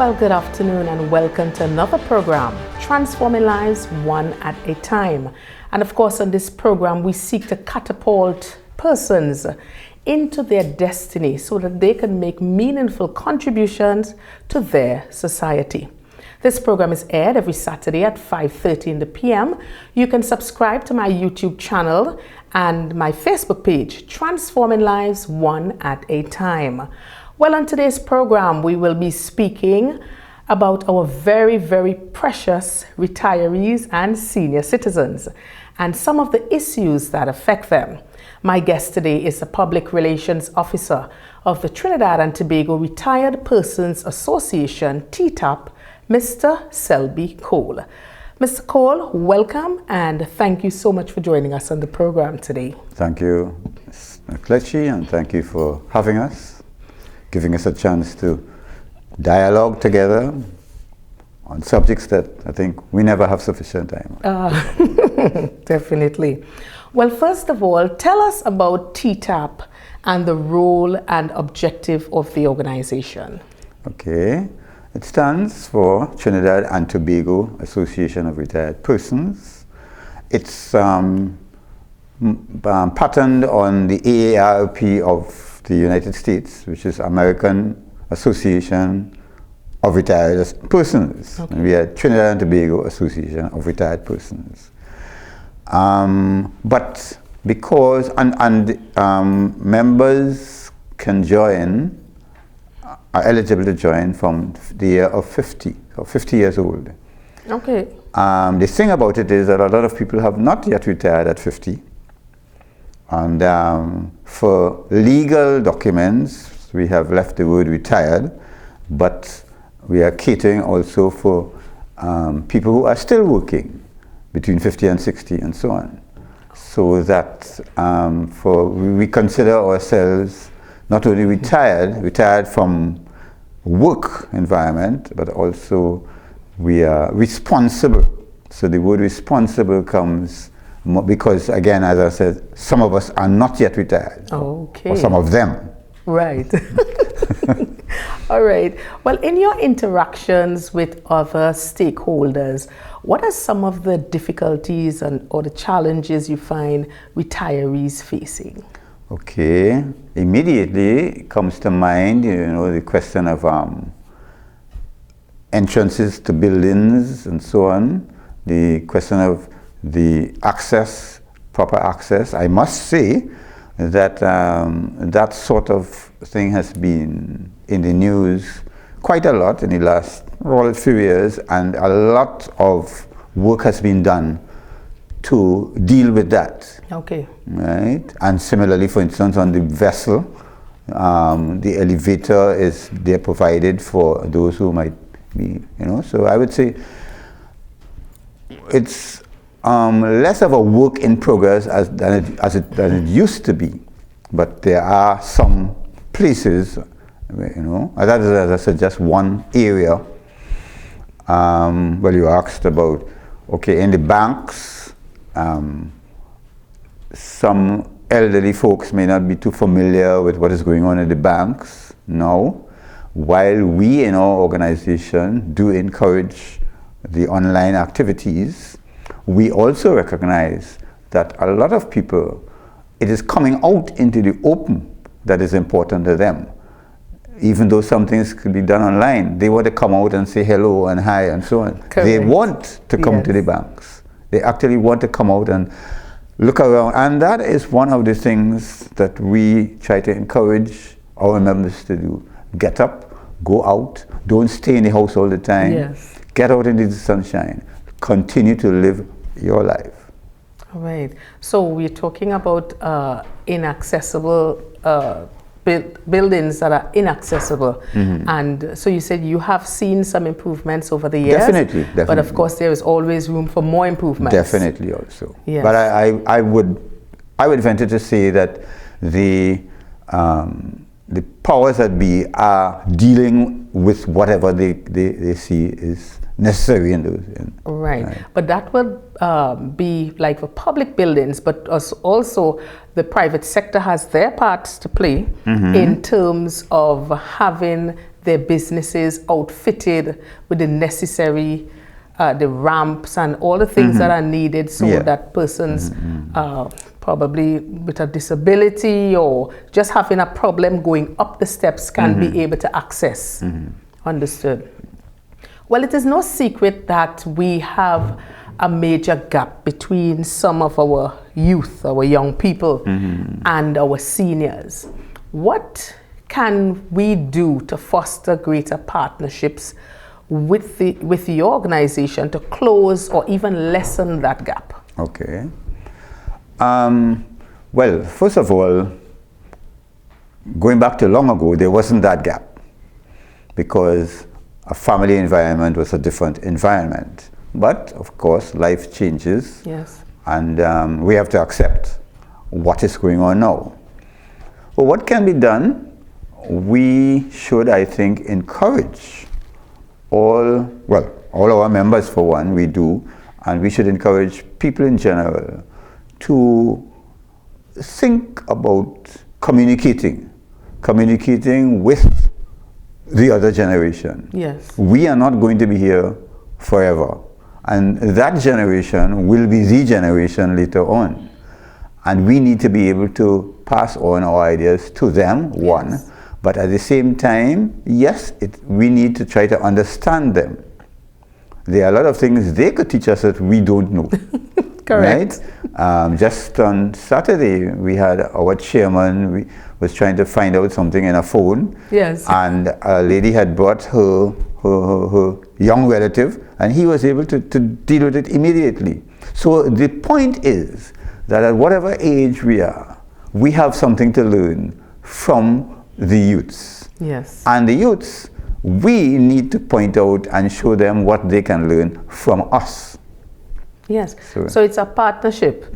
Well, good afternoon and welcome to another program, Transforming Lives One at a Time. And of course, on this program, we seek to catapult persons into their destiny so that they can make meaningful contributions to their society. This program is aired every Saturday at 5:30 in the p.m. You can subscribe to my YouTube channel and my Facebook page, Transforming Lives One at a Time. Well, on today's program, we will be speaking about our very, very precious retirees and senior citizens and some of the issues that affect them. My guest today is the Public Relations Officer of the Trinidad and Tobago Retired Persons Association, Ttarp, Mr. Selby Cole. Mr. Cole, welcome and thank you so much for joining us on the program today. Thank you, Ms. McCletchy, and thank you for having us, giving us a chance to dialogue together on subjects that I think we never have sufficient time on. Definitely. Well, first of all, tell us about Ttarp and the role and objective of the organization. Okay. It stands for Trinidad and Tobago Association of Retired Persons. It's patterned on the AARP of the United States, which is American Association of Retired Persons. Okay. And we are Trinidad and Tobago Association of Retired Persons. But because, members can join, are eligible to join from the year of 50 or 50 years old. Okay. The thing about it is that a lot of people have not yet retired at 50. And for legal documents, we have left the word retired, but we are catering also for people who are still working between 50 and 60 and so on. So that we consider ourselves not only retired from work environment, but also we are responsible. So the word responsible comes because, again, as I said, some of us are not yet retired. Okay. Or some of them. Right. All right. Well, in your interactions with other stakeholders, what are some of the difficulties or the challenges you find retirees facing? Okay. Immediately comes to mind, the question of entrances to buildings and so on. The question of the access, proper access. I must say that that sort of thing has been in the news quite a lot in the last few years, and a lot of work has been done to deal with that. Okay. Right? And similarly, for instance, on the vessel, the elevator they're provided for those who might be, So I would say it's less of a work in progress than it used to be. But there are some places, that is, as I said, just one area. Well, you asked about, okay, in the banks, some elderly folks may not be too familiar with what is going on in the banks now. While we in our organization do encourage the online activities, we also recognize that a lot of people, it is coming out into the open that is important to them. Even though some things could be done online, they want to come out and say hello and hi and so on. Correct. They want to come to the banks. They actually want to come out and look around. And that is one of the things that we try to encourage our members to do. Get up, go out, don't stay in the house all the time. Yes. Get out into the sunshine. Continue to live your life. All right. So we're talking about inaccessible buildings that are inaccessible. Mm-hmm. And so you said you have seen some improvements over the years. Definitely. But of course there is always room for more improvements. Definitely also. Yes. But I would venture to say that the powers that be are dealing with whatever they see is necessary in those. Right. But that would be like for public buildings, but also the private sector has their parts to play in terms of having their businesses outfitted with the necessary the ramps and all the things that are needed so that persons probably with a disability or just having a problem going up the steps can be able to access. Understood. Well, it is no secret that we have a major gap between some of our youth, our young people, and our seniors. What can we do to foster greater partnerships with the organization to close or even lessen that gap? Okay. Well, first of all, going back to long ago, there wasn't that gap because a family environment was a different environment. But of course, life changes. Yes. And we have to accept what is going on now. Well, what can be done? We should, I think, encourage all our members for one, we do, and we should encourage people in general to think about communicating with the other generation. Yes. We are not going to be here forever. And that generation will be the generation later on. And we need to be able to pass on our ideas to them, one. But at the same time, yes, we need to try to understand them. There are a lot of things they could teach us that we don't know. Correct. Right? Just on Saturday, we had our chairman was trying to find out something in a phone. Yes. And a lady had brought her young relative, and he was able to deal with it immediately. So the point is that at whatever age we are, we have something to learn from the youths. Yes. And the youths, we need to point out and show them what they can learn from us. Yes. So it's a partnership.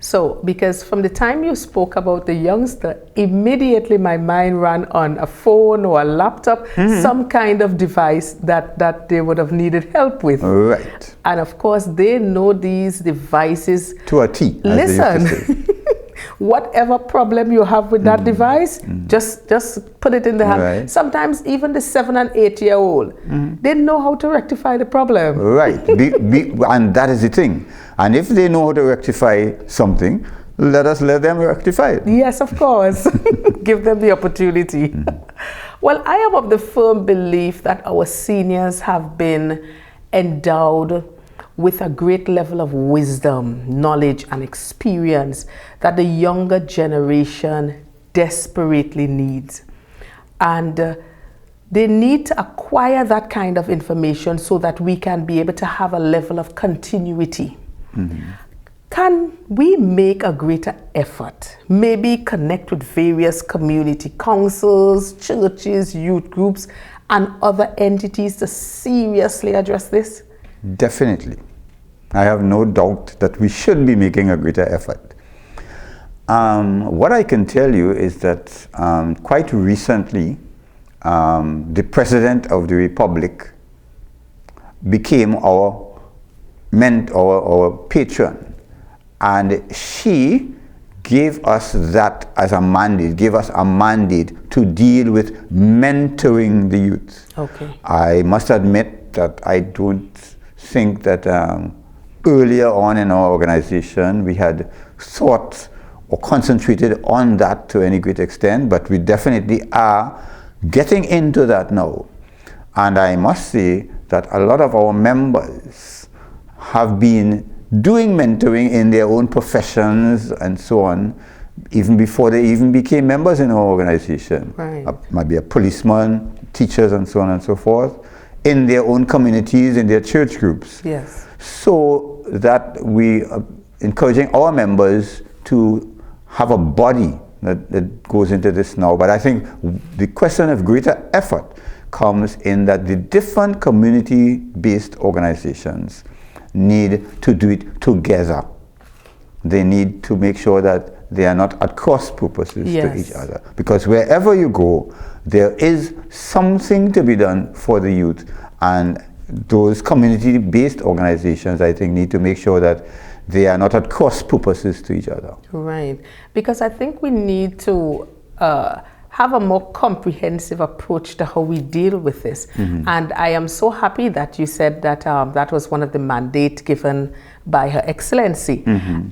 So, because from the time you spoke about the youngster, immediately my mind ran on a phone or a laptop, some kind of device that they would have needed help with. Right. And of course, they know these devices to a T. Listen, whatever problem you have with that device, just put it in the hand. Right. Sometimes even the 7 and 8 year old, they know how to rectify the problem. Right. And that is the thing. And if they know how to rectify something, let them rectify it. Yes, of course. Give them the opportunity. Well, I am of the firm belief that our seniors have been endowed with a great level of wisdom, knowledge, and experience that the younger generation desperately needs. And they need to acquire that kind of information so that we can be able to have a level of continuity. Can we make a greater effort? Maybe connect with various community councils, churches, youth groups, and other entities to seriously address this? Definitely. I have no doubt that we should be making a greater effort. What I can tell you is that quite recently, the President of the Republic became our patron, and she gave us that as a mandate, gave us a mandate to deal with mentoring the youth. Okay. I must admit that I don't think that earlier on in our organization we had thought or concentrated on that to any great extent, but we definitely are getting into that now. And I must say that a lot of our members have been doing mentoring in their own professions and so on, even before they even became members in our organization. Right. Might be a policeman, teachers, and so on and so forth, in their own communities, in their church groups. Yes. So that we are encouraging our members to have a body that goes into this now. But I think the question of greater effort comes in that the different community-based organizations need to do it together. They need to make sure that they are not at cross purposes to each other. Because wherever you go, there is something to be done for the youth. And those community-based organizations, I think, need to make sure that they are not at cross purposes to each other. Right. Because I think we need to have a more comprehensive approach to how we deal with this. And I am so happy that you said that that was one of the mandate given by Her Excellency.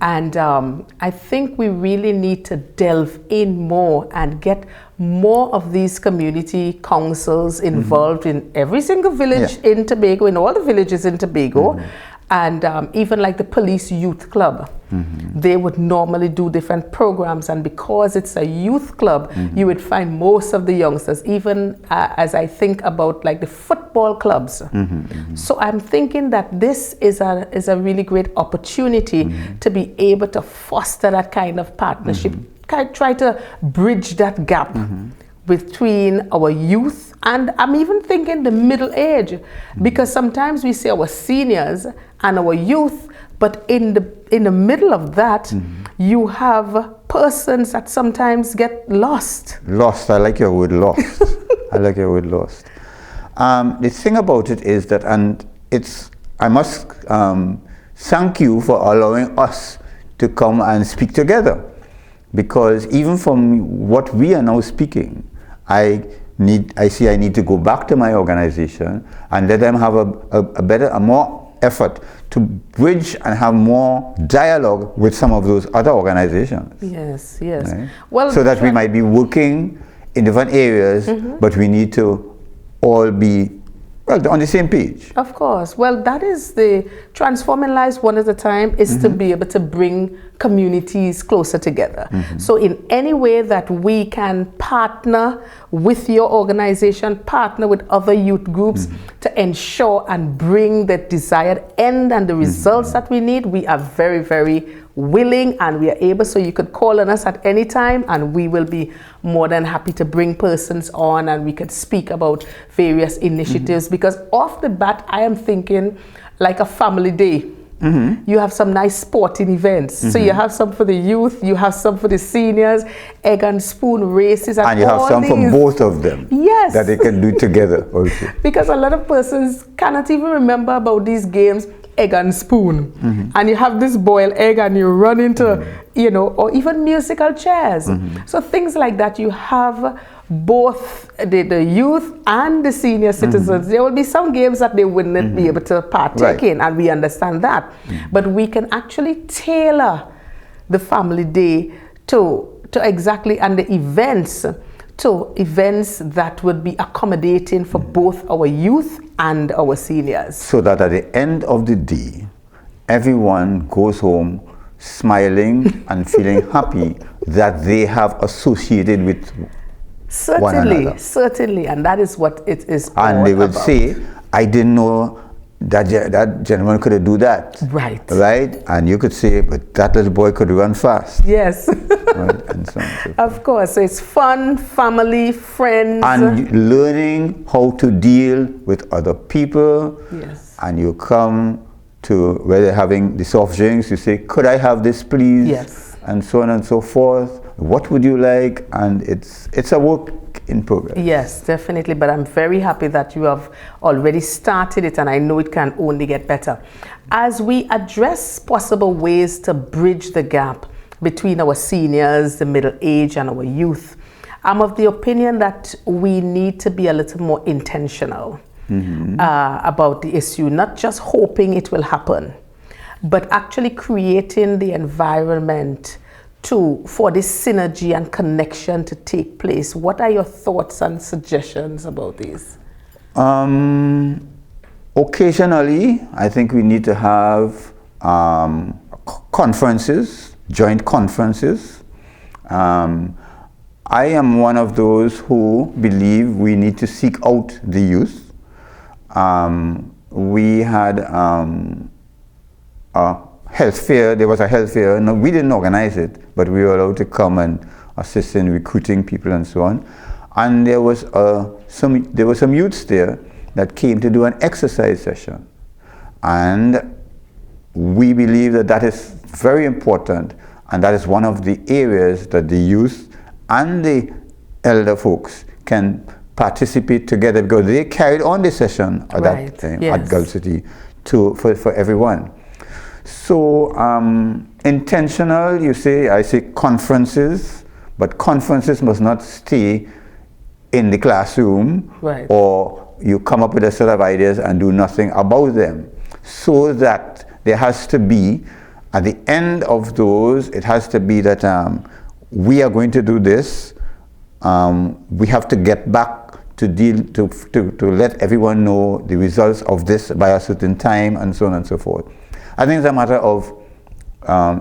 And I think we really need to delve in more and get more of these community councils involved in every single village in Tobago, in all the villages in Tobago. And even like the police youth club, they would normally do different programs, and because it's a youth club, you would find most of the youngsters, even as I think about like the football clubs. So I'm thinking that this is a really great opportunity to be able to foster that kind of partnership, try to bridge that gap between our youth, and I'm even thinking the middle age, because sometimes we say our seniors and our youth, but in the middle of that, you have persons that sometimes get lost. Lost, I like your word lost. I like your word lost. The thing about it is that, and I must thank you for allowing us to come and speak together, because even from what we are now speaking, I see I need to go back to my organization and let them have a more effort to bridge and have more dialogue with some of those other organizations. Yes, yes. Right? Well, so that we might be working in different areas, but we need to all be on the same page. Of course. Well, that is the transforming lives one at a time, is to be able to bring communities closer together. So in any way that we can partner with your organization, partner with other youth groups to ensure and bring the desired end and the results that we need, we are very, very willing, and we are able. So you could call on us at any time, and we will be more than happy to bring persons on, and we could speak about various initiatives, because off the bat I am thinking like a family day. You have some nice sporting events. So you have some for the youth, you have some for the seniors, egg and spoon races, and you have some for both of them. Yes. That they can do together also. Because a lot of persons cannot even remember about these games, egg and spoon. And you have this boiled egg and you run into, you know, or even musical chairs. So things like that, you have both the youth and the senior citizens. There will be some games that they wouldn't be able to partake in, and we understand that. But we can actually tailor the family day to exactly, and the events to events that would be accommodating for both our youth and our seniors. So that at the end of the day, everyone goes home smiling and feeling happy that they have associated with one another. Certainly, and that is what it is all And they would about. say, I didn't know that gentleman could do that. Right. Right? And you could say, but that little boy could run fast. Yes. Right? And so on and so forth. Of course. So it's fun, family, friends. And learning how to deal with other people. Yes. And you come to where they're having the soft drinks, you say, could I have this please? Yes. And so on and so forth. What would you like? And it's a work in progress. Yes, definitely. But I'm very happy that you have already started it, and I know it can only get better. As we address possible ways to bridge the gap between our seniors, the middle age, and our youth, I'm of the opinion that we need to be a little more intentional about the issue, not just hoping it will happen, but actually creating the environment for this synergy and connection to take place. What are your thoughts and suggestions about these? Occasionally, I think we need to have conferences, joint conferences. I am one of those who believe we need to seek out the youth. We had a health fair. There was a health fair. No, we didn't organize it, but we were allowed to come and assist in recruiting people and so on. And there was some youths there that came to do an exercise session. And we believe that that is very important, and that is one of the areas that the youth and the elder folks can participate together, because they carried on the session at that time at Gulf City for everyone. So intentional, I say conferences, But conferences must not stay in the classroom, right, or you come up with a set of ideas and do nothing about them. So that there has to be, at the end of those, it has to be that we are going to do this. We have to get back to let everyone know the results of this by a certain time, and so on and so forth. I think it's a matter of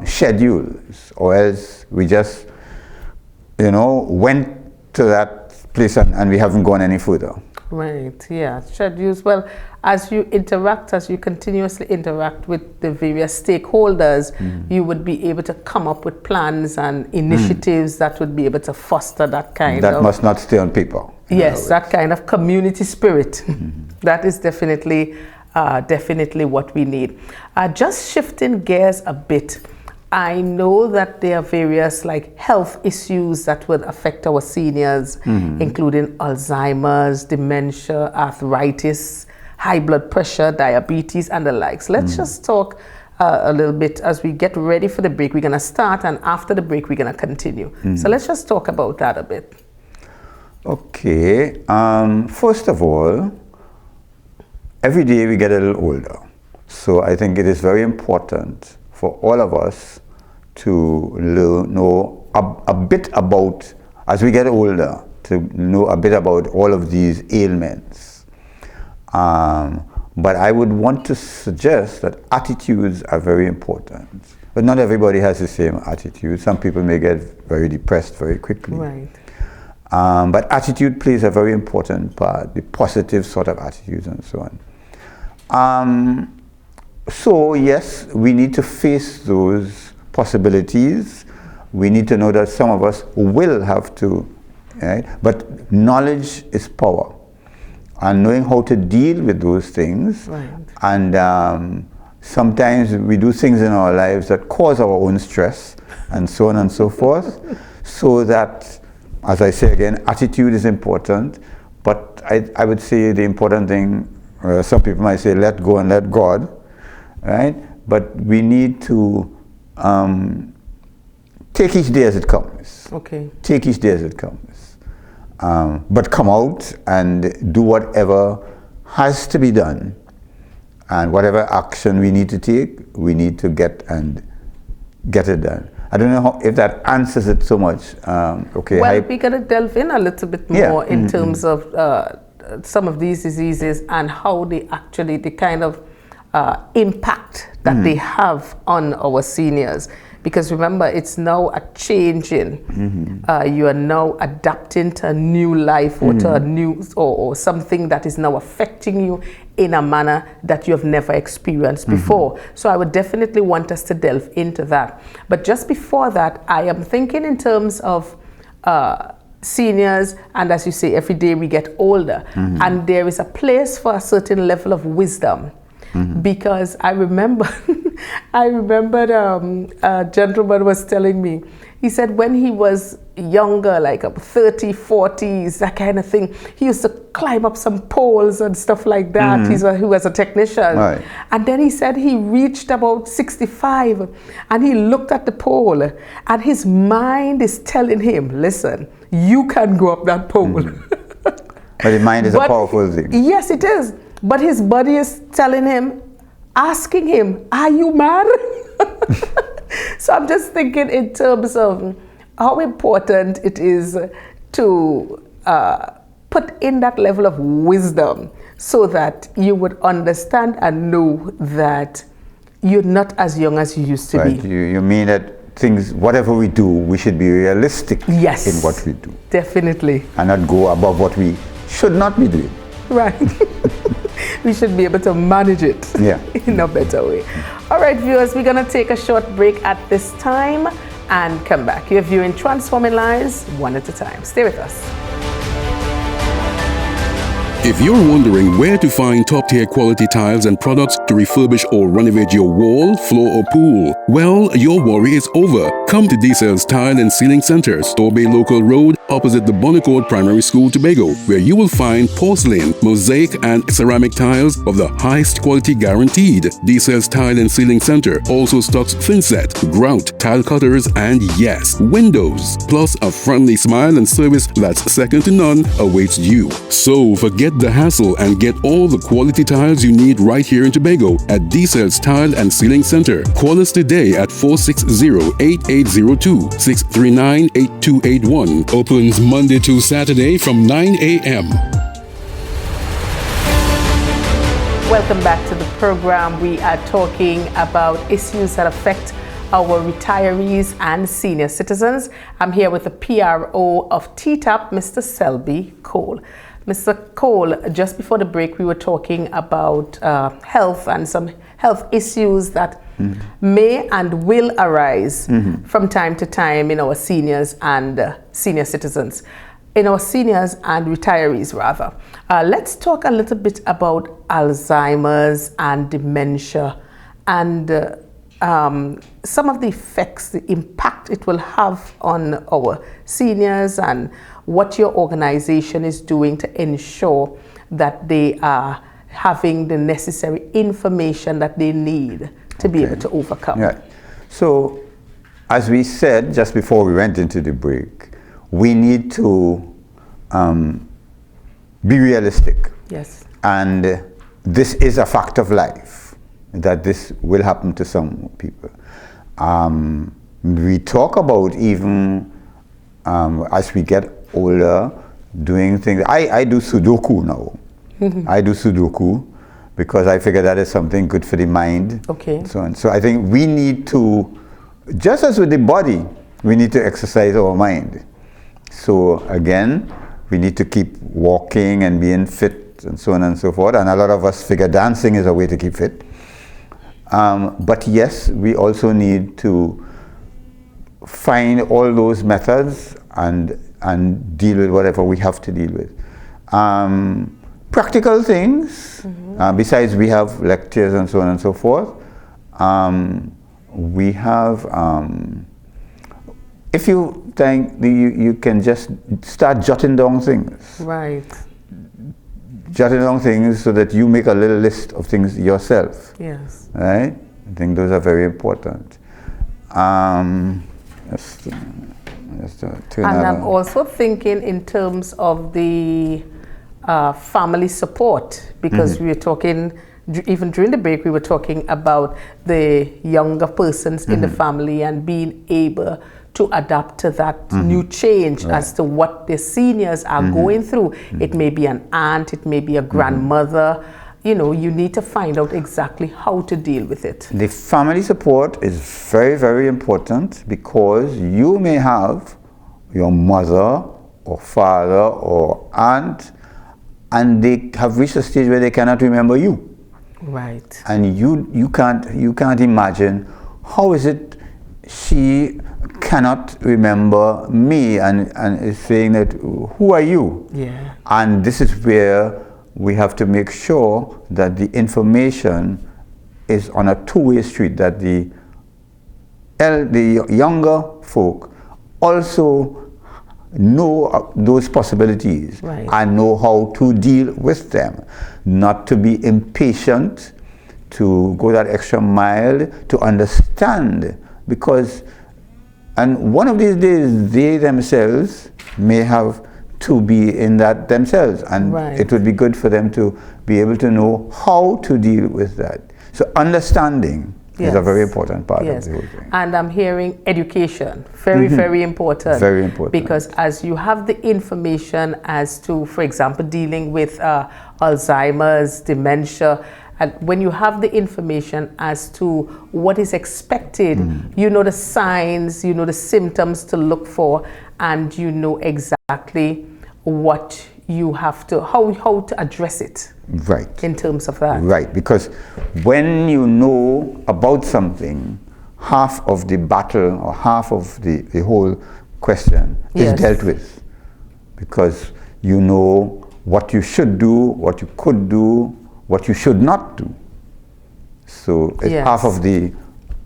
schedules, or else we just, went to that place and we haven't gone any further. Right, yeah, schedules. Well, as you continuously interact with the various stakeholders, you would be able to come up with plans and initiatives that would be able to foster that kind of... That must not stay on paper. Yes, that kind of community spirit. That is definitely what we need. Just shifting gears a bit, I know that there are various health issues that would affect our seniors, including Alzheimer's, dementia, arthritis, high blood pressure, diabetes, and the likes. Let's just talk a little bit as we get ready for the break. We're going to start, and after the break, we're going to continue. So let's just talk about that a bit. Okay. First of all, every day we get a little older. So I think it is very important for all of us to know a bit about, as we get older, to know a bit about all of these ailments. But I would want to suggest that attitudes are very important. But not everybody has the same attitude. Some people may get very depressed very quickly. Right. But attitude plays a very important part, the positive sort of attitudes and so on. So yes, we need to face those possibilities. We need to know that some of us will have to, right? But knowledge is power. And knowing how to deal with those things. Right. And sometimes we do things in our lives that cause our own stress, and so on and so forth. So that, as I say again, attitude is important. But I would say the important thing, some people might say, let go and let God. Right? But we need to take each day as it comes. Okay. Take each day as it comes. But come out and do whatever has to be done. And whatever action we need to take, we need to get it done. I don't know if that answers it so much. Okay. Well, we're going to delve in a little bit more in terms of some of these diseases and how they actually, the kind of impact that they have on our seniors. Because remember, it's now a changing. You are now adapting to a new life, or to a new, or something that is now affecting you in a manner that you have never experienced before. So I would definitely want us to delve into that. But just before that, I am thinking in terms of seniors, and as you say, every day we get older, and there is a place for a certain level of wisdom. Because I remember, a gentleman was telling me, he said when he was younger, like 30, 40s, that kind of thing, he used to climb up some poles and stuff like that. He was a technician. Right. And then he said he reached about 65 and he looked at the pole and his mind is telling him, listen, you can go up that pole. But the mind is a powerful thing. Yes, it is. But his body is telling him, asking him, are you mad? So I'm just thinking in terms of how important it is to put in that level of wisdom so that you would understand and know that you're not as young as you used to be. You mean that things, whatever we do, we should be realistic in what we do. Definitely. And not go above what we should not be doing. Right. We should be able to manage it in a better way. All right, viewers, we're going to take a short break at this time and come back. You're viewing Transforming Lives one at a time. Stay with us. If you're wondering where to find top-tier quality tiles and products to refurbish or renovate your wall, floor or pool, well, your worry is over. Come to D-Cell's Tile and Ceiling Center, Tobagp Local Road, opposite the Bonnecourt Primary School, Tobago, where you will find porcelain, mosaic and ceramic tiles of the highest quality guaranteed. D-Cell's Tile and Ceiling Center also stocks thinset, grout, tile cutters and yes, windows. Plus a friendly smile and service that's second to none awaits you. So forget the hassle and get all the quality tiles you need right here in Tobago at D-Cell's Tile and Ceiling Center. Call us today at 460-8802, 639-8281. Opens Monday to Saturday from 9 a.m. Welcome back to the program. We are talking about issues that affect our retirees and senior citizens. I'm here with the PRO of Ttarp, Mr. Selby Cole. Mr. Cole, just before the break, we were talking about health and some health issues that may and will arise from time to time in our seniors and senior citizens, in our seniors and retirees rather. Let's talk a little bit about Alzheimer's and dementia and some of the effects, the impact it will have on our seniors and what your organization is doing to ensure that they are having the necessary information that they need to be able to overcome. Yeah. So, as we said just before we went into the break, we need to be realistic. Yes. And this is a fact of life, that this will happen to some people. We talk about even as we get older, doing things. I do Sudoku now. I do Sudoku because I figure that is something good for the mind. Okay. So I think we need to, just as with the body, we need to exercise our mind. So again, we need to keep walking and being fit and so on and so forth. And a lot of us figure dancing is a way to keep fit. But yes, we also need to find all those methods and deal with whatever we have to deal with. Practical things, besides we have lectures and so on and so forth. We have, if you think you can just start jotting down things. Right. Jotting down things so that you make a little list of things yourself. Yes. Right? I think those are very important. And I'm also thinking in terms of the family support, because we were talking, even during the break, we were talking about the younger persons in the family and being able to adapt to that new change as to what the seniors are going through. It may be an aunt, it may be a grandmother. You know, you need to find out exactly how to deal with it. The family support is very, very important because you may have your mother or father or aunt and they have reached a stage where they cannot remember you. Right. And you can't imagine how is it she cannot remember me and is saying that, who are you? Yeah. And this is where we have to make sure that the information is on a two-way street, that the younger folk also know those possibilities and know how to deal with them. Not to be impatient, to go that extra mile, to understand, because, and one of these days they themselves may have to be in that themselves, and it would be good for them to be able to know how to deal with that. So understanding is a very important part of the whole thing. And I'm hearing education, very, very important. Very important. Because as you have the information as to, for example, dealing with Alzheimer's, dementia, and when you have the information as to what is expected, you know the signs, you know the symptoms to look for, and you know exactly what you have to, how to address it. Right. In terms of that. Right, because when you know about something, half of the battle or half of the whole question is dealt with. Because you know what you should do, what you could do, what you should not do. So it's half of the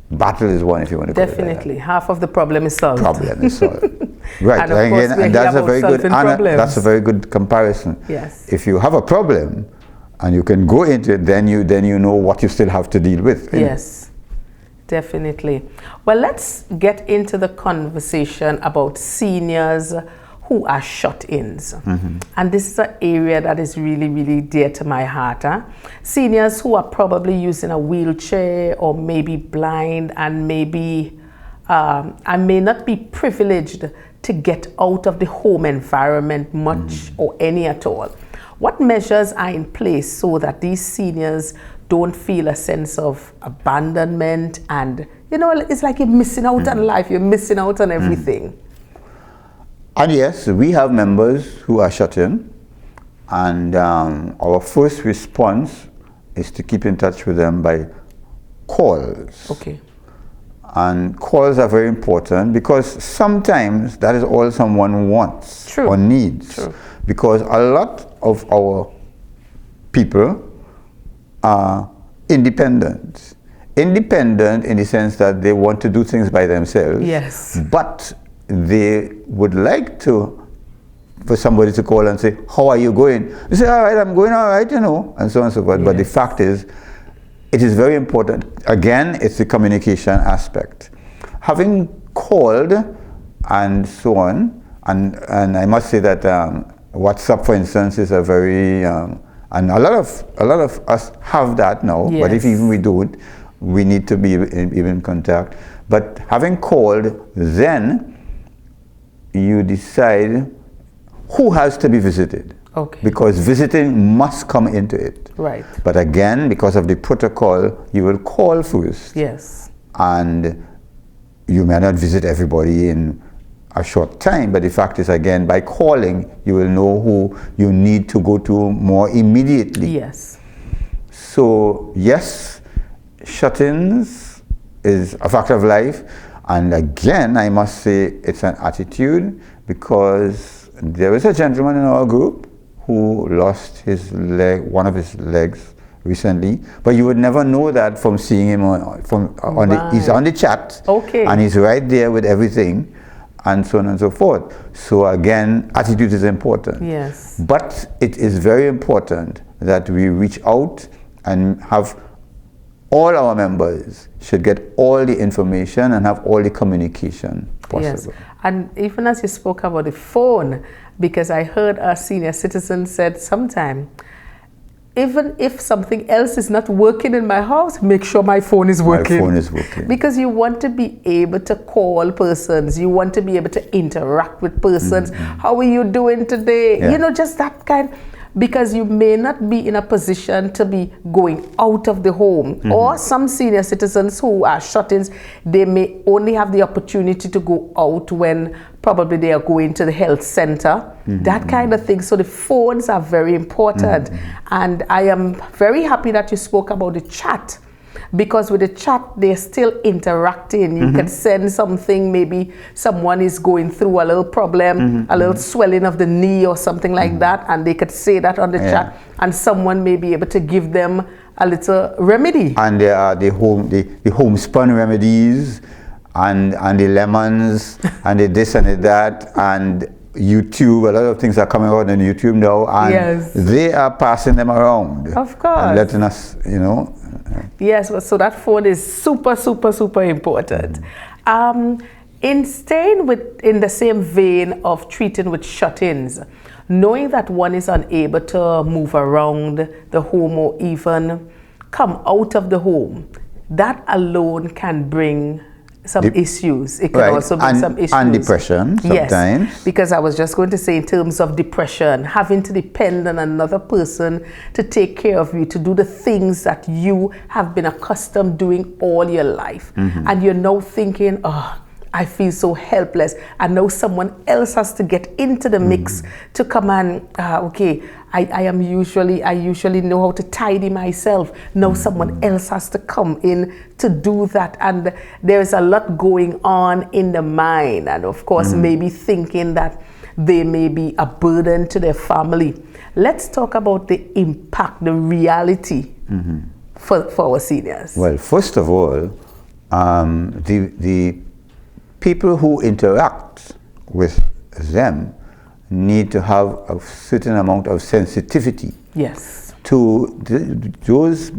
battle is won, if you want to call it that. Definitely, half of the problem is solved. Problem is solved. Right, and of course, and that's a very good problems. Comparison. Yes. If you have a problem and you can go into it, then you know what you still have to deal with. Yes, definitely. Well, let's get into the conversation about seniors who are shut-ins. And this is an area that is really, really dear to my heart. Seniors who are probably using a wheelchair or maybe blind and maybe and may not be privileged to get out of the home environment much or any at all. What measures are in place so that these seniors don't feel a sense of abandonment and, you know, it's like you're missing out on life, you're missing out on everything? And yes, we have members who are shut in, and our first response is to keep in touch with them by calls. Okay. And calls are very important because sometimes that is all someone wants or needs. True. Because a lot of our people are independent. Independent in the sense that they want to do things by themselves. Yes. But they would like for somebody to call and say, how are you going? They say, all right, I'm going all right, you know, and so on and so forth. Yes. But the fact is, it is very important. Again, it's the communication aspect. Having called and so on, and I must say that WhatsApp, for instance, is a very, and a lot of us have that now, yes. But if even we don't, we need to be in contact. But having called, then you decide who has to be visited. Okay. Because visiting must come into it. Right. But again, because of the protocol, you will call first. Yes. And you may not visit everybody in a short time, but the fact is, again, by calling, you will know who you need to go to more immediately. Yes. So, yes, shut-ins is a fact of life. And again, I must say it's an attitude, because there was a gentleman in our group who lost his leg, one of his legs recently, but you would never know that from seeing him he's on the chat, okay, and he's right there with everything, and so on and so forth. So again, attitude is important. Yes. But it is very important that we reach out and have all our members should get all the information and have all the communication possible. Yes. And even as you spoke about the phone, because I heard a senior citizen said sometime, even if something else is not working in my house, make sure my phone is working. My phone is working. Because you want to be able to call persons, you want to be able to interact with persons. Mm-hmm. How are you doing today? Yeah. You know, just that kind. Because you may not be in a position to be going out of the home. Mm-hmm. Or some senior citizens who are shut-ins, they may only have the opportunity to go out when probably they are going to the health center, mm-hmm. that kind of thing. So the phones are very important. Mm-hmm. And I am very happy that you spoke about the chat, because with the chat, they're still interacting. You mm-hmm. can send something, maybe someone is going through a little problem, mm-hmm. a little swelling of the knee or something like mm-hmm. that, and they could say that on the chat, and someone may be able to give them a little remedy. And there are the homespun remedies, and the lemons, and the this and the that, and YouTube. A lot of things are coming out on YouTube now, and yes. they are passing them around. Of course. And letting us, you know. Yes, so that phone is super, super, super important. Mm-hmm. In staying in the same vein of treating with shut-ins, knowing that one is unable to move around the home or even come out of the home, that alone can bring some issues. It can also bring some issues. And depression sometimes. Yes, because I was just going to say, in terms of depression, having to depend on another person to take care of you, to do the things that you have been accustomed doing all your life. Mm-hmm. And you're now thinking, oh, I feel so helpless. And now someone else has to get into the mix mm-hmm. to come and, okay, I usually know how to tidy myself. Now mm-hmm. someone else has to come in to do that. And there's a lot going on in the mind. And of course, mm-hmm. maybe thinking that they may be a burden to their family. Let's talk about the impact, the reality for our seniors. Well, first of all, the people who interact with them need to have a certain amount of sensitivity to those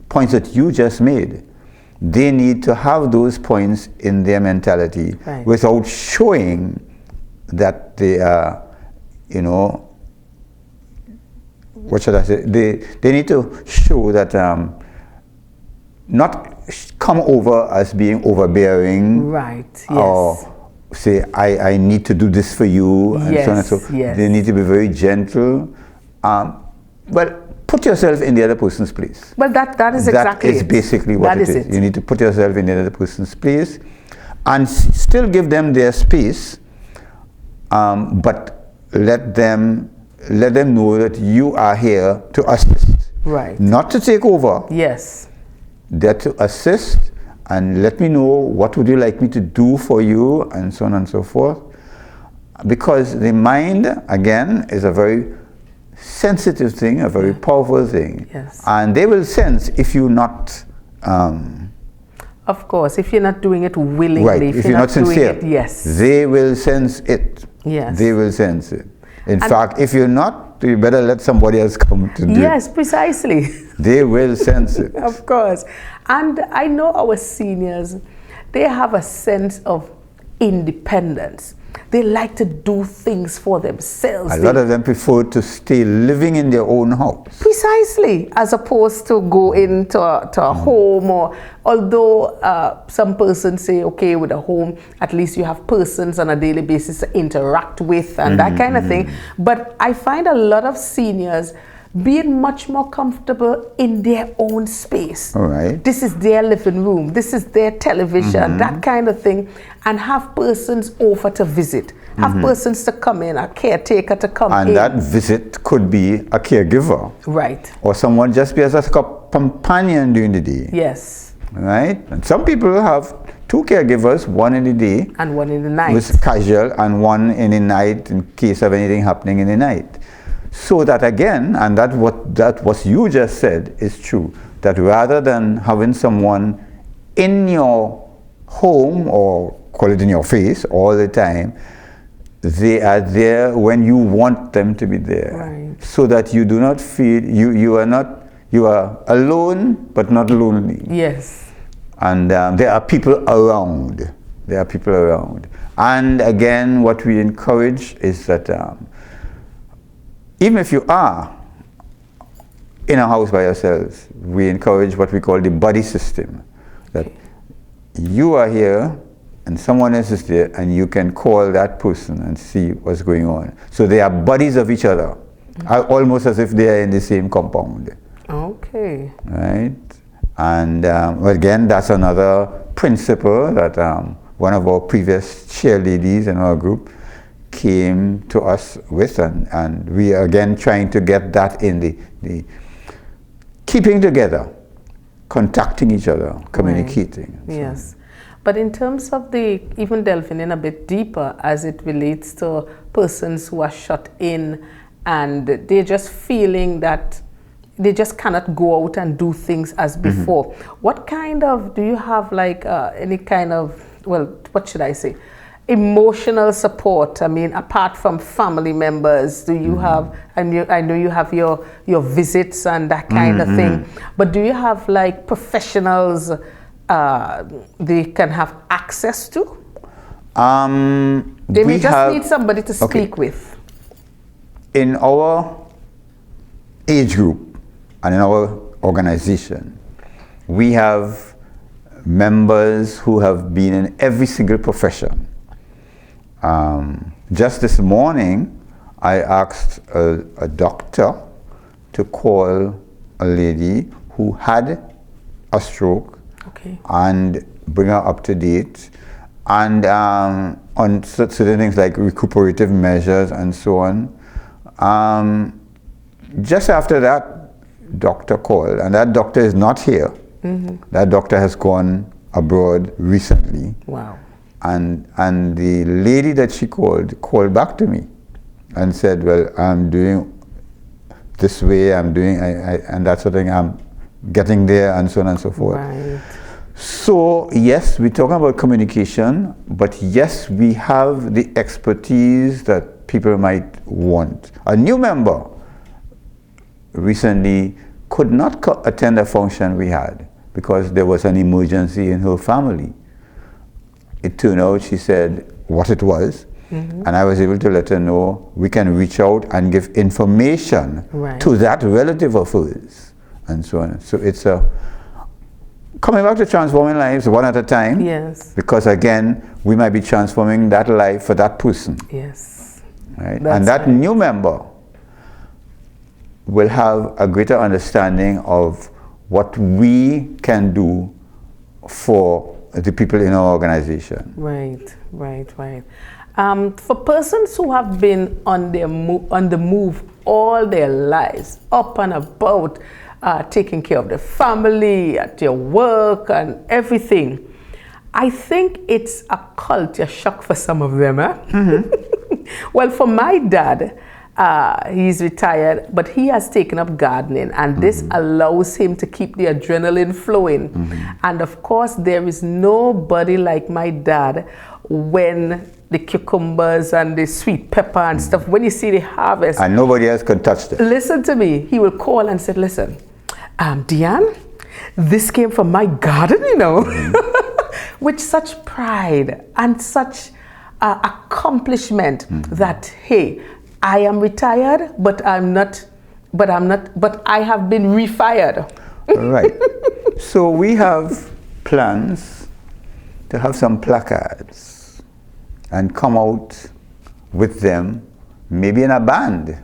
points that you just made. They need to have those points in their mentality without showing that they are, what should I say? They need to show that, not come over as being overbearing. Or say, I need to do this for you, and so on and so. They need to be very gentle. But put yourself in the other person's place. Well, that is exactly it. That is basically what it is. You need to put yourself in the other person's place and still give them their space, but let them know that you are here to assist. Not to take over. They're to assist, and let me know what would you like me to do for you, and so on and so forth. Because the mind, again, is a very sensitive thing, a very powerful thing. And they will sense if you're not... of course, if you're not doing it willingly, if you're not sincere, they will sense it. They will sense it. In fact, if you're not, you better let somebody else come to do it. Yes, precisely. They will sense it. Of course. And I know our seniors, they have a sense of independence. They like to do things for themselves. A lot of them prefer to stay living in their own house. Precisely, as opposed to go into a home, or although some persons say, okay, with a home, at least you have persons on a daily basis to interact with and that kind of thing. But I find a lot of seniors being much more comfortable in their own space. This is their living room, this is their television, that kind of thing, and have persons over to visit, have persons to come in, a caretaker to come in. And that visit could be a caregiver. Or someone just be as a companion during the day. And some people have two caregivers, one in the day and one in the night. With casual, and one in the night in case of anything happening in the night. So that again, and that what you just said is true, that rather than having someone in your home, or call it in your face all the time, they are there when you want them to be there. So that you do not feel, you are alone but not lonely. And there are people around. And again, what we encourage is that even if you are in a house by yourselves, we encourage what we call the buddy system. That you are here and someone else is there, and you can call that person and see what's going on. So they are buddies of each other, almost as if they are in the same compound. Right? And again, that's another principle that one of our previous cheerleaders in our group came to us with, and we are again trying to get that in the keeping together, contacting each other, communicating. But in terms of even delving in a bit deeper as it relates to persons who are shut in and they're just feeling that they just cannot go out and do things as before. What kind of, do you have like any kind of, well, what should I say, emotional support? I mean, apart from family members, do you have, I know you have your visits and that kind of thing, but do you have like professionals they can have access to? They may just need somebody to speak with. In our age group and in our organization, we have members who have been in every single profession. Just this morning, I asked a doctor to call a lady who had a stroke and bring her up to date, and on certain things like recuperative measures and so on. Just after that, doctor called, and that doctor is not here. That doctor has gone abroad recently. And the lady that she called back to me and said, well, I'm doing this way, I'm doing, and that sort of thing, I'm getting there, and so on and so forth. Right. So, yes, we're talking about communication, but yes, we have the expertise that people might want. A new member recently could not attend a function we had because there was an emergency in her family. It turned out, she said what it was, and I was able to let her know we can reach out and give information to that relative of hers, and so on. So it's coming back to transforming lives one at a time. Yes. Because again, we might be transforming that life for that person. Yes. Right? And that new member will have a greater understanding of what we can do for the people in our organization. Right. For persons who have been on the move all their lives, up and about, taking care of the family, at your work and everything, I think it's a culture shock for some of them. Well, for my dad, he's retired, but he has taken up gardening, and this allows him to keep the adrenaline flowing. And of course, there is nobody like my dad when the cucumbers and the sweet pepper and stuff, when you see the harvest. And nobody else can touch it. Listen to me. He will call and say, listen, Deanne, this came from my garden, you know. With such pride and such accomplishment that, hey, I am retired, but I have been refired. Right. So we have plans to have some placards and come out with them, maybe in a band,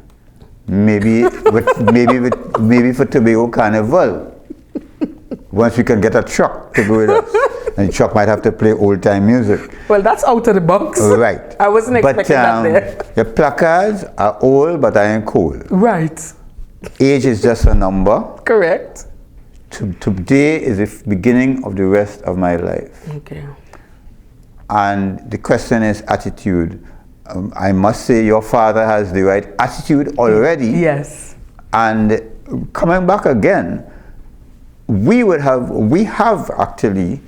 maybe for Tobago Carnival. Once we can get a truck to go with us. And the truck might have to play old-time music. Well, that's out of the box. Right. I wasn't expecting that there. The placards are old, but I ain't cold. Right. Age is just a number. Correct. Today is the beginning of the rest of my life. Okay. And the question is attitude. I must say your father has the right attitude already. Yes. And coming back again, we have actually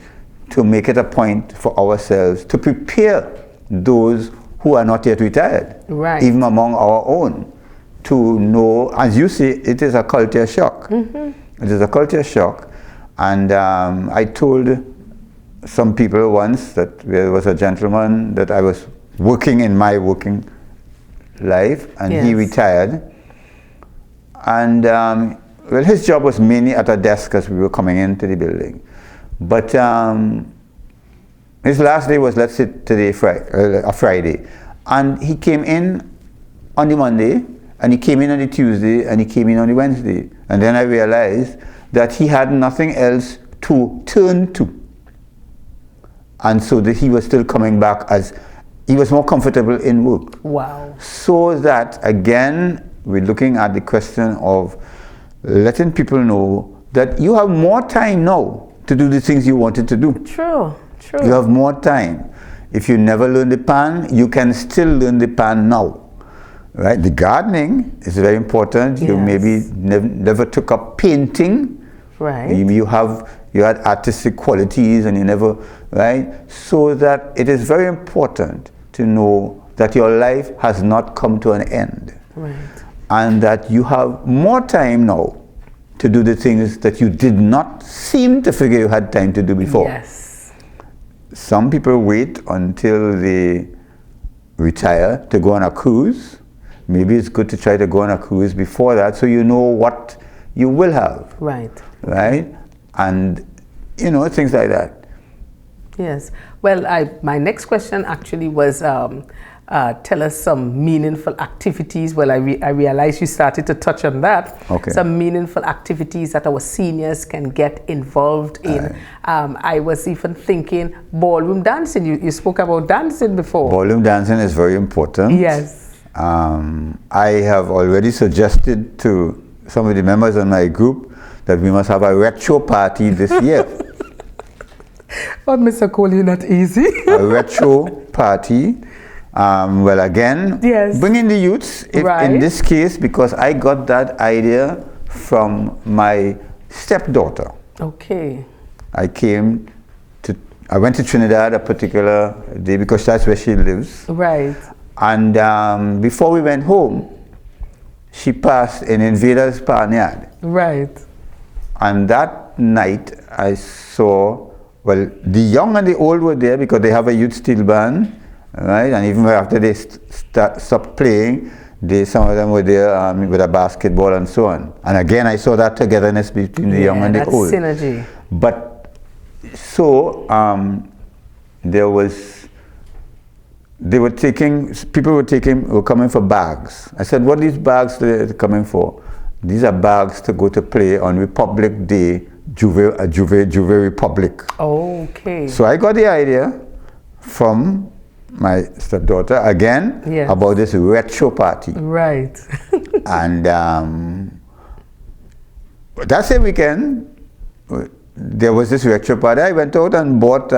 to make it a point for ourselves to prepare those who are not yet retired, even among our own, to know, as you say, it is a culture shock. It is a culture shock. And I told some people once that there was a gentleman that I was working in my working life, and he retired. And well, his job was mainly at a desk as we were coming into the building. But his last day was, let's say, today, a Friday. And he came in on the Monday, and he came in on the Tuesday, and he came in on the Wednesday. And then I realized that he had nothing else to turn to. And so that he was still coming back as he was more comfortable in work. Wow. So that, again, we're looking at the question of letting people know that you have more time now to do the things you wanted to do. True. You have more time. If you never learn the pan, you can still learn the pan now. Right? The gardening is very important. You maybe never took up painting. Right. You had artistic qualities and you never, right? So that it is very important to know that your life has not come to an end. Right. And that you have more time now to do the things that you did not seem to figure you had time to do before. Yes. Some people wait until they retire to go on a cruise. Maybe it's good to try to go on a cruise before that so you know what you will have. Right. Right? And, you know, things like that. Yes. Well, my next question actually was tell us some meaningful activities. Well, I realized you started to touch on that. Okay. Some meaningful activities that our seniors can get involved in. I was even thinking ballroom dancing. You spoke about dancing before. Ballroom dancing is very important. Yes. I have already suggested to some of the members of my group that we must have a retro party this year. But Mr. Cole, you're not easy. A retro party. Well, again, Yes. bringing the youths, Right. in this case, because I got that idea from my stepdaughter. Okay. I went to Trinidad a particular day because that's where she lives. Right. And before we went home, she passed an Invaders Barnyard. Right. And that night I saw, well, the young and the old were there because they have a youth steel band, right? And even after they stopped playing, some of them were there with a basketball and so on. And again, I saw that togetherness between the young and the old. Synergy. But so people were coming for bags. I said, what are these bags they're coming for? These are bags to go to play on Republic Day, Juve Republic. Okay. So I got the idea from my stepdaughter again about this retro party. Right. And that same weekend, there was this retro party. I went out and bought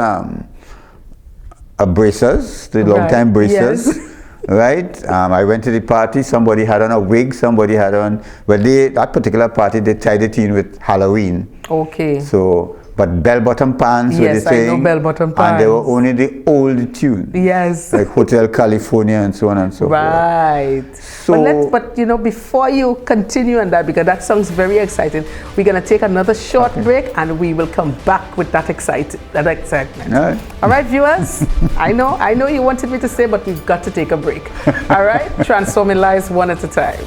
bracers, the long time bracers. Yes. Right? I went to the party, somebody had on a wig, somebody had on, well, that particular party, they tied it in with Halloween. Okay. So, but bell-bottom pants were the thing. Yes, I know bell-bottom pants. And they were only the old tunes. Yes. Like Hotel California and so on and so forth. Right. So, but you know, before you continue on that, because that sounds very exciting, we're going to take another short break and we will come back with that excitement. Right. All right, viewers? I know you wanted me to say, but we've got to take a break. All right? Transforming lives one at a time.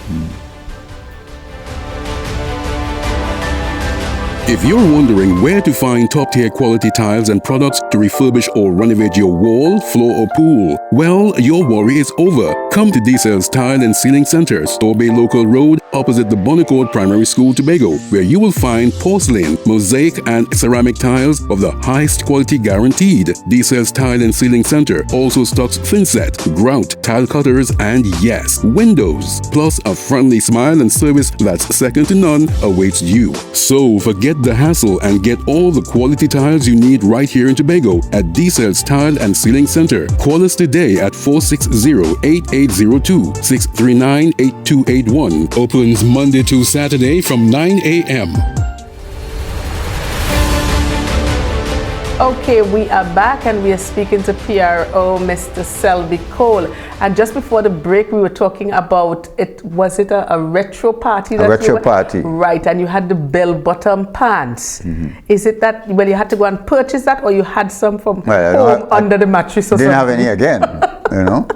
If you're wondering where to find top-tier quality tiles and products to refurbish or renovate your wall, floor or pool, well, your worry is over. Come to D-Cell's Tile and Ceiling Center, Torbay Local Road, opposite the Bonnecourt Primary School, Tobago, where you will find porcelain, mosaic and ceramic tiles of the highest quality guaranteed. D-Cell's Tile and Ceiling Center also stocks thinset, grout, tile cutters and yes, windows. Plus a friendly smile and service that's second to none awaits you. So forget the hassle and get all the quality tiles you need right here in Tobago at D-Cell's Tile and Ceiling Center. Call us today at 460-8802, 639-8281. Opens Monday to Saturday from 9 a.m. Okay, we are back and we are speaking to PRO, Mr. Selby Cole. And just before the break, we were talking about it. Was it a retro party? Party. Right, and you had the bell-bottom pants. Is it that, well, you had to go and purchase that, or you had some from home under the mattress or something? Didn't have any again, you know?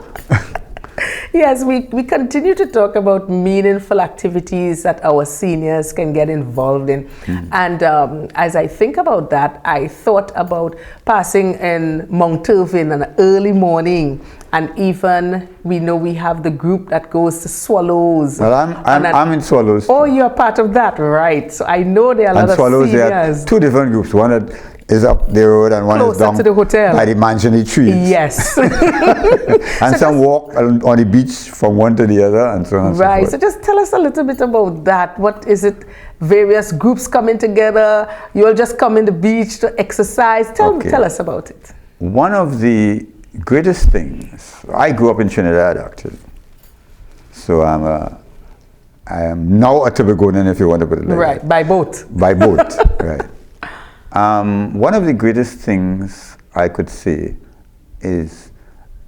Yes, we continue to talk about meaningful activities that our seniors can get involved in. And as I think about that, I thought about passing in Mount Irving in an early morning. And even, we know we have the group that goes to Swallows. Well, I'm in Swallows. Oh, you're part of that, right. So I know there are a lot of Swallows, seniors. there are two different groups. One that is up the road and one is down to the hotel. by the mansion trees. Yes. And some walk on the beach from one to the other and so on and so forth. So just tell us a little bit about that. What is it? Various groups coming together? You'll just come in the beach to exercise? Tell us about it. One of the greatest things, I grew up in Trinidad actually. So I am now a Tobagonian, if you want to put it like that. By boat. By boat, right. One of the greatest things I could say is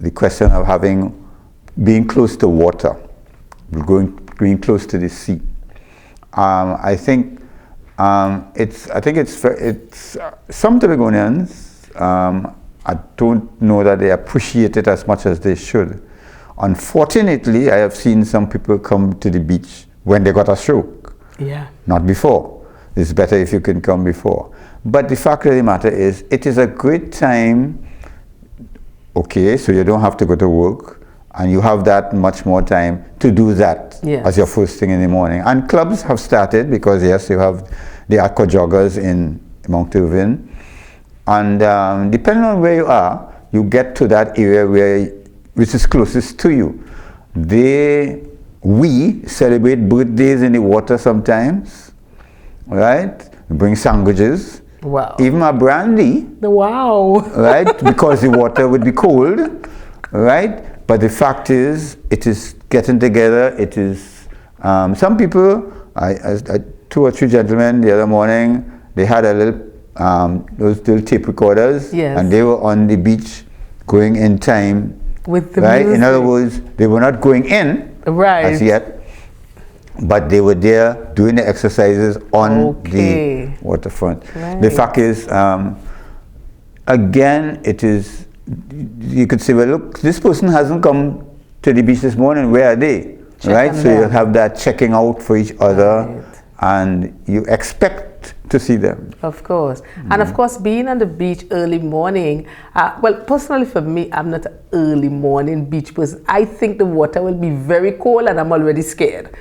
the question of being close to water, being close to the sea. I think it's some Tobagonians. I don't know that they appreciate it as much as they should. Unfortunately, I have seen some people come to the beach when they got a stroke. Yeah. Not before. It's better if you can come before. But the fact of the matter is, it is a great time, okay, so you don't have to go to work, and you have that much more time to do that as your first thing in the morning. And clubs have started, because yes, you have the aqua joggers in Mount Irving. And depending on where you are, you get to that area which is closest to you. We celebrate birthdays in the water sometimes, right? We bring sandwiches. Wow. even a brandy, Wow. right? Because the water would be cold, right? But the fact is, it is getting together. It is, some people, two or three gentlemen the other morning, they had a little, those little tape recorders, Yes. and they were on the beach going in time, With the right? music. In other words, they were not going in as yet, but they were there doing the exercises on the waterfront. Right. The fact is, again, it is, you could say, well, look, this person hasn't come to the beach this morning, where are they? Right? So you have that checking out for each other, and you expect to see them. Of course. And of course, being on the beach early morning, well, personally for me, I'm not an early morning beach person. I think the water will be very cold and I'm already scared.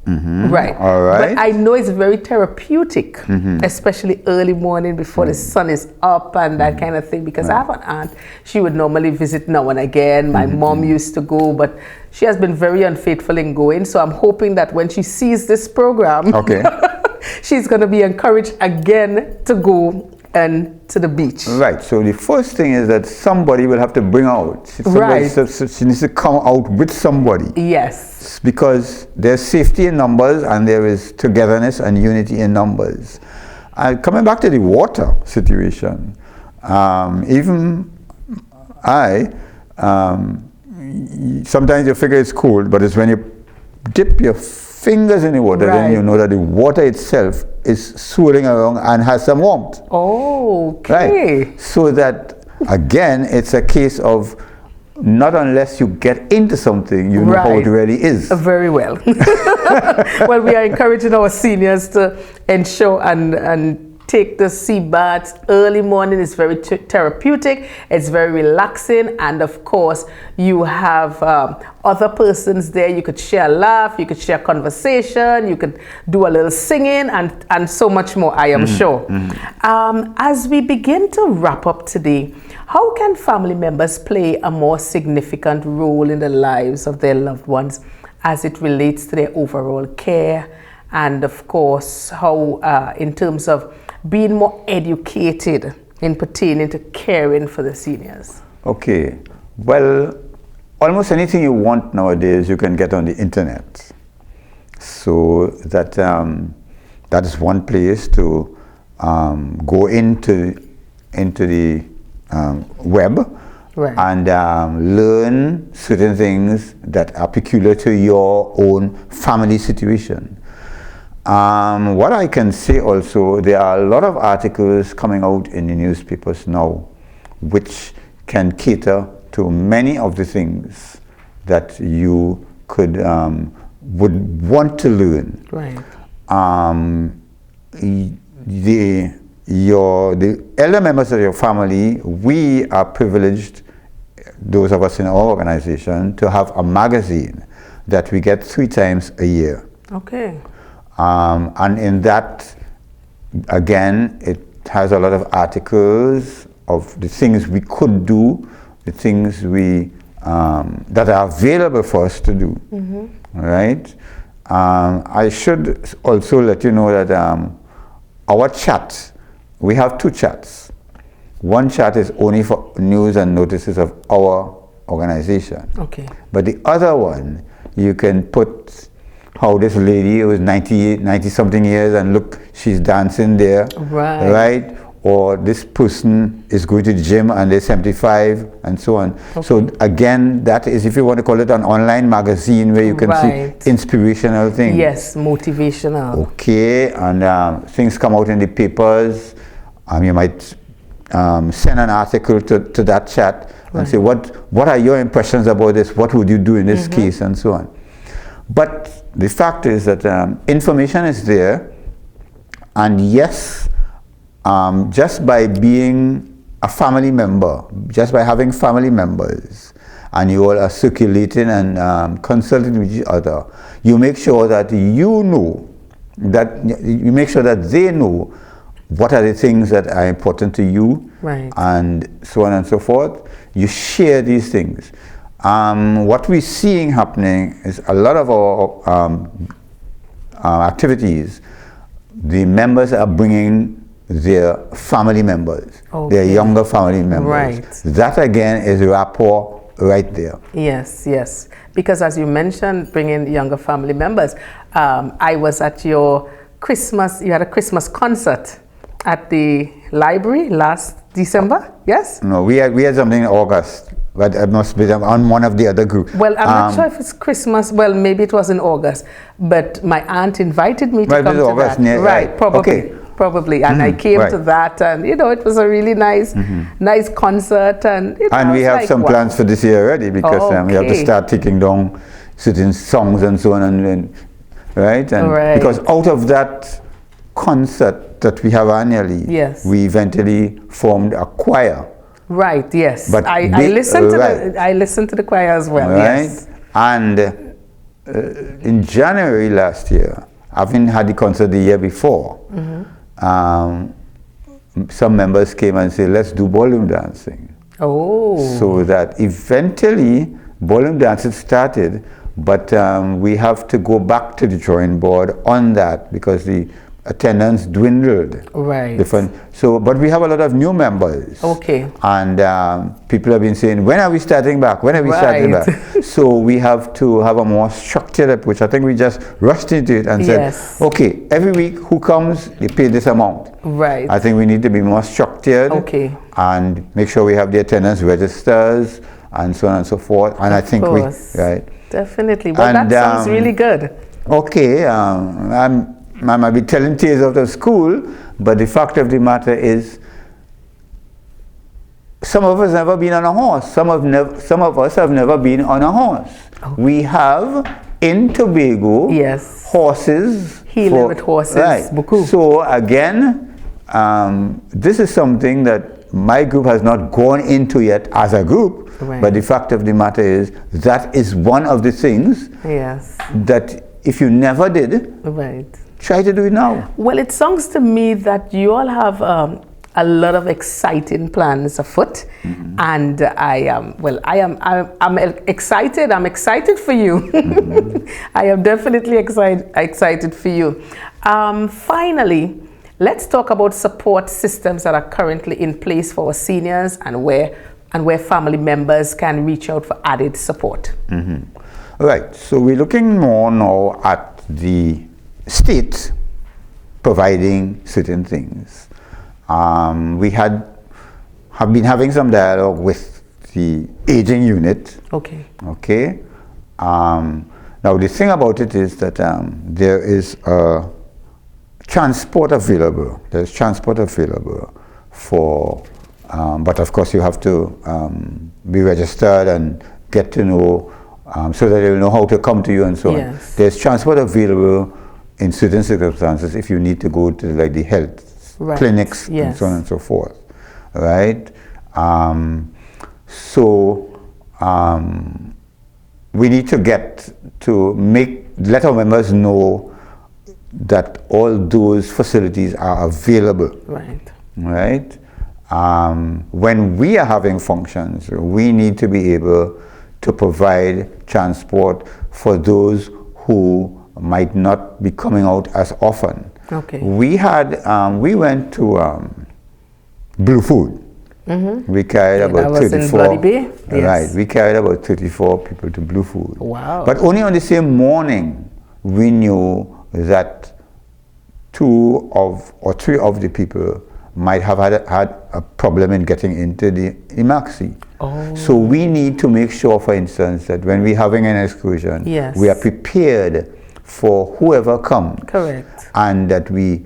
Right. All right. But I know it's very therapeutic, especially early morning before the sun is up and that kind of thing, because I have an aunt, she would normally visit now and again. My mom used to go, but she has been very unfaithful in going. So I'm hoping that when she sees this program, she's going to be encouraged again to go and to the beach. Right. So the first thing is that somebody will have to bring out. She needs to come out with somebody. Yes. Because there's safety in numbers and there is togetherness and unity in numbers. Coming back to the water situation, even sometimes you figure it's cold, but it's when you dip your fingers in the water, then you know that the water itself is swirling around and has some warmth. Right. So that, again, it's a case of not unless you get into something, you know how it really is. Very well. Well, we are encouraging our seniors to ensure and take the sea baths early morning. It's very therapeutic, it's very relaxing, and of course you have other persons there. You could share a laugh, you could share conversation, you could do a little singing, and so much more, I am sure. As we begin to wrap up today, how can family members play a more significant role in the lives of their loved ones as it relates to their overall care, and of course how in terms of being more educated in pertaining to caring for the seniors? Okay, well, almost anything you want nowadays you can get on the internet. So that that is one place to go into the web and learn certain things that are peculiar to your own family situation. What I can say also, there are a lot of articles coming out in the newspapers now which can cater to many of the things that you could would want to learn. Right. The elder members of your family, we are privileged, those of us in our organization, to have a magazine that we get 3 times a year. Okay. And in that, again, it has a lot of articles of the things we could do, the things we that are available for us to do. Right? I should also let you know that our chat, we have 2 chats. One chat is only for news and notices of our organization. Okay. But the other one, you can put how this lady who is 90 something years and look, she's dancing there. Right? Or this person is going to the gym and they're 75 and so on. So again, that is, if you want to call it, an online magazine where you can see inspirational things. Yes, motivational. Okay, and things come out in the papers. You might send an article to that chat and say, what are your impressions about this? What would you do in this case, and so on. But the fact is that information is there, and yes, just by being a family member, just by having family members, and you all are circulating and consulting with each other, you make sure that you know, that you make sure that they know what are the things that are important to you, and so on and so forth. You share these things. What we're seeing happening is a lot of our activities, the members are bringing their family members, their Okay. younger family members. Right. That again is rapport right there. Yes, yes. Because as you mentioned, bringing younger family members, I was at your Christmas, you had a Christmas concert at the library last December, yes? No, we had something in August, but it must be on one of the other groups. Well, I'm not sure if it's Christmas. Well, maybe it was in August. But my aunt invited me to Right, come it was to August, that. yeah, Right, right. probably. Okay. Probably. And I came right. to that, and you know, it was a really nice, nice concert. And And we have some plans for this year already, because we have to Okay. start taking down certain songs and so on, and right? And Right. because out of that concert that we have annually, Yes. we eventually formed a choir. Right. Yes. But I big- listened to right. I listened to the choir as well. Right? Yes. And in January last year, having had the concert the year before, some members came and said, let's do ballroom dancing. Oh. So that eventually ballroom dancing started, but we have to go back to the drawing board on that because the attendance dwindled. Right. So, but we have a lot of new members. Okay. And people have been saying, when are we starting back? When are we starting Right. back? So we have to have a more structured approach. I think we just rushed into it and Yes. said, okay, every week who comes, they pay this amount. Right. I think we need to be more structured. Okay. And make sure we have the attendance registers and so on and so forth. And I think course. right. Definitely. Well, And, that sounds really good. Okay, I might be telling tales out of school, but the fact of the matter is, some of us never been on a horse. Some of us have never been on a horse. We have in Tobago Yes. horses. Healing with horses. Right. Beaucoup. So again, this is something that my group has not gone into yet as a group. Right. But the fact of the matter is, that is one of the things Yes. that if you never did, Right. try to do it now. Well, it sounds to me that you all have a lot of exciting plans afoot, and I'm excited. I'm excited for you. I am definitely excited for you. Finally, let's talk about support systems that are currently in place for our seniors, and where family members can reach out for added support. Right. So we're looking more now at the state providing certain things. We have been having some dialogue with the aging unit. Okay. Okay. Now the thing about it is that there is transport available. There's transport available for, but of course you have to be registered and get to know, so that they will know how to come to you and so on. Yes. There's transport available in certain circumstances if you need to go to like the health Right. clinics and Yes. so on and so forth, right? We need to let our members know that all those facilities are available, Right. right? When we are having functions, we need to be able to provide transport for those who might not be coming out as often. Okay. We went to Blue Food. We carried about that was in 34. Bloody Bay? Yes. Right, we carried about 34 people to Blue Food. Wow. But only on the same morning we knew that 2 or 3 of the people might have had a problem in getting into the maxi. Oh. So we need to make sure, for instance, that when we're having an excursion, Yes. we are prepared for whoever comes. Correct. And that we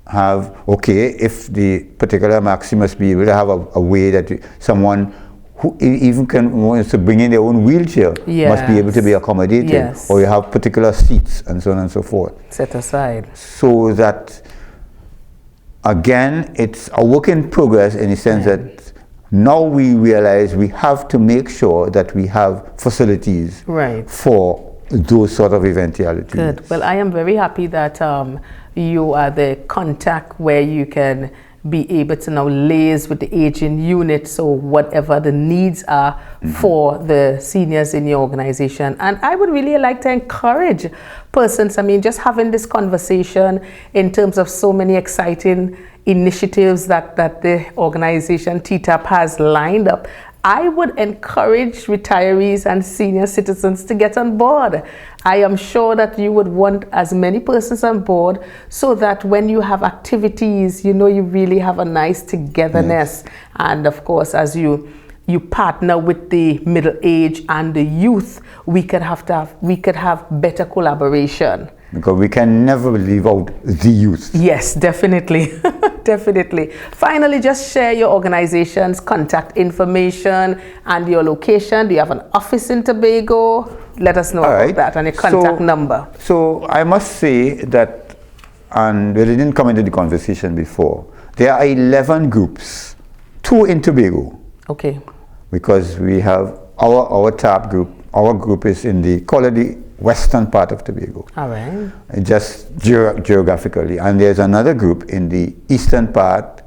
have, okay, if the particular maxi must be able to have a way that someone who even wants to bring in their own wheelchair must be able to be accommodated. Yes. Or you have particular seats and so on and so forth. Set aside. So that, again, it's a work in progress in the sense that now we realize we have to make sure that we have facilities Right. for those sort of eventualities. Good. Well, I am very happy that you are the contact where you can be able to now liaise with the aging unit, so whatever the needs are for the seniors in your organization. And I would really like to encourage persons, I mean, just having this conversation in terms of so many exciting initiatives that the organization Ttarp has lined up. I would encourage retirees and senior citizens to get on board. I am sure that you would want as many persons on board so that when you have activities, you know, you really have a nice togetherness. Yes. And of course, as you partner with the middle age and the youth, we could have better collaboration. Because we can never leave out the youth. Yes, definitely. Definitely. Finally, just share your organization's contact information and your location. Do you have an office in Tobago? Let us know about that and your contact number. So I must say that, and it didn't come into the conversation before, there are 11 groups, 2 in Tobago. Okay. Because we have our Ttarp group. Our group is in the western part of Tobago. All right. Just geographically. And there's another group in the eastern part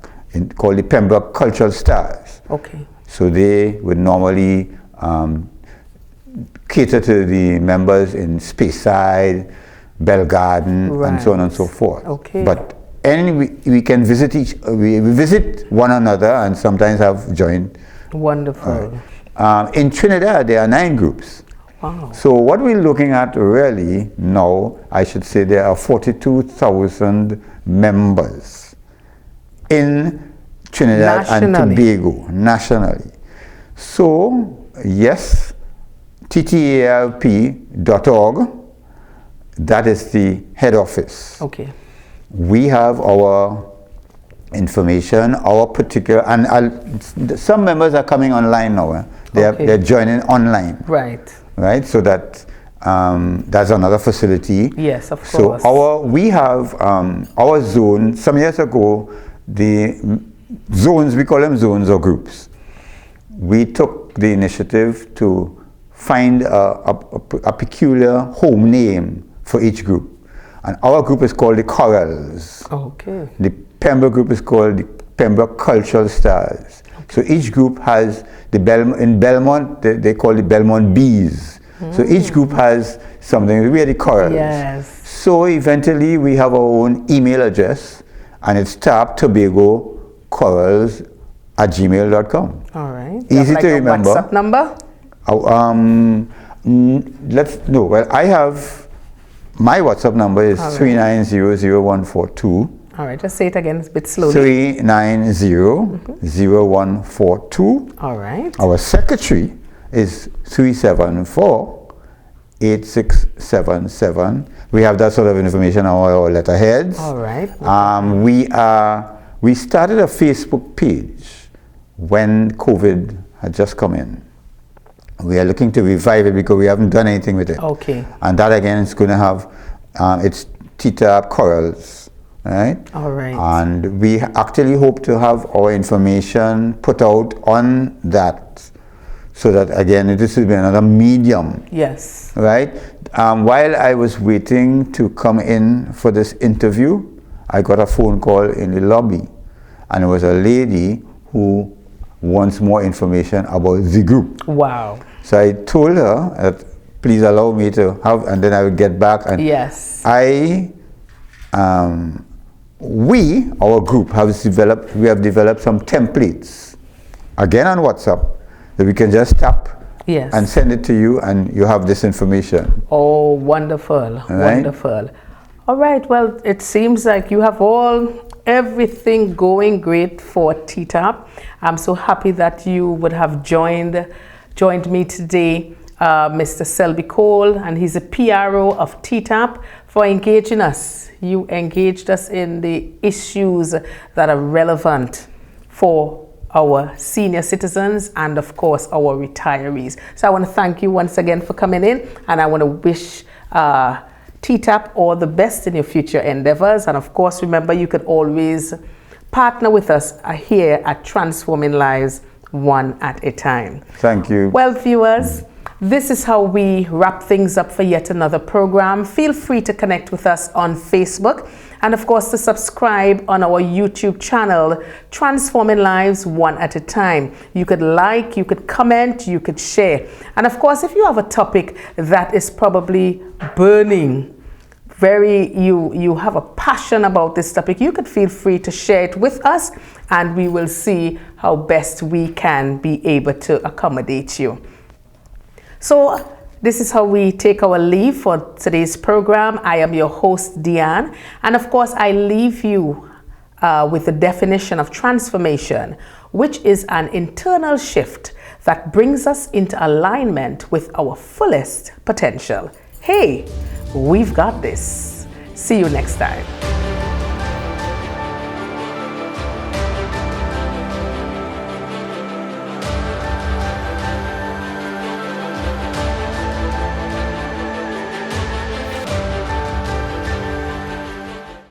called the Pembroke Cultural Stars. Okay. So they would normally cater to the members in Speyside, Bell Garden, right, and so on and so forth. Okay. But we can visit we visit one another and sometimes have joint. Wonderful. In Trinidad, there are 9 groups. Wow. So what we're looking at really now, I should say there are 42,000 members in Trinidad and Tobago, nationally. So, yes, ttarp.org, that is the head office. Okay. We have our information, our particular, and some members are coming online now. They're joining online. Right. Right, so that that's another facility. Yes, of course. So we have our zone. Some years ago, the zones, we call them zones or groups. We took the initiative to find a peculiar home name for each group, and our group is called the Corals. Okay. The Pembroke group is called the Pembroke Cultural Stars. So each group has in Belmont, they call it Belmont Bees. So each group has something. We are the Corals. Yes. So eventually we have our own email address, and it's ttarptobagocorals@gmail.com. All right. Easy to remember. WhatsApp number? I have, my WhatsApp number is 3900142. All right, just say it again a bit slowly. 3900142. All right. Our secretary is 374-8677. We have that sort of information on our letterheads. All right. We started a Facebook page when COVID had just come in. We are looking to revive it because we haven't done anything with it. Okay. And that again is going to have, it's Ttarp Corals. Right? All right. And we actually hope to have our information put out on that, so that again, this will be another medium. Yes. Right? While I was waiting to come in for this interview, I got a phone call in the lobby, and it was a lady who wants more information about the group. Wow. So I told her that please allow me to have, and then I would get back. And yes. Our group have developed some templates, again on WhatsApp, that we can just tap and send it to you, and you have this information. Oh, wonderful, wonderful. All right, well, it seems like you have everything going great for Ttarp. I'm so happy that you would have joined me today, Mr. Selby Cole, and he's a PRO of Ttarp, for engaging us. You engaged us in the issues that are relevant for our senior citizens and of course our retirees. So I want to thank you once again for coming in, and I want to wish Ttarp all the best in your future endeavors. And of course, remember, you can always partner with us here at Transforming Lives One at a Time. Thank you. Well, viewers, this is how we wrap things up for yet another program. Feel free to connect with us on Facebook And of course, to subscribe on our YouTube channel, Transforming Lives One at a Time. You could like, you could comment, you could share. And of course, if you have a topic that is probably burning, you have a passion about this topic, you could feel free to share it with us, and we will see how best we can be able to accommodate you. So this is how we take our leave for today's program. I am your host, Deanne, and of course I leave you with the definition of transformation, which is an internal shift that brings us into alignment with our fullest potential. Hey, we've got this. See you next time.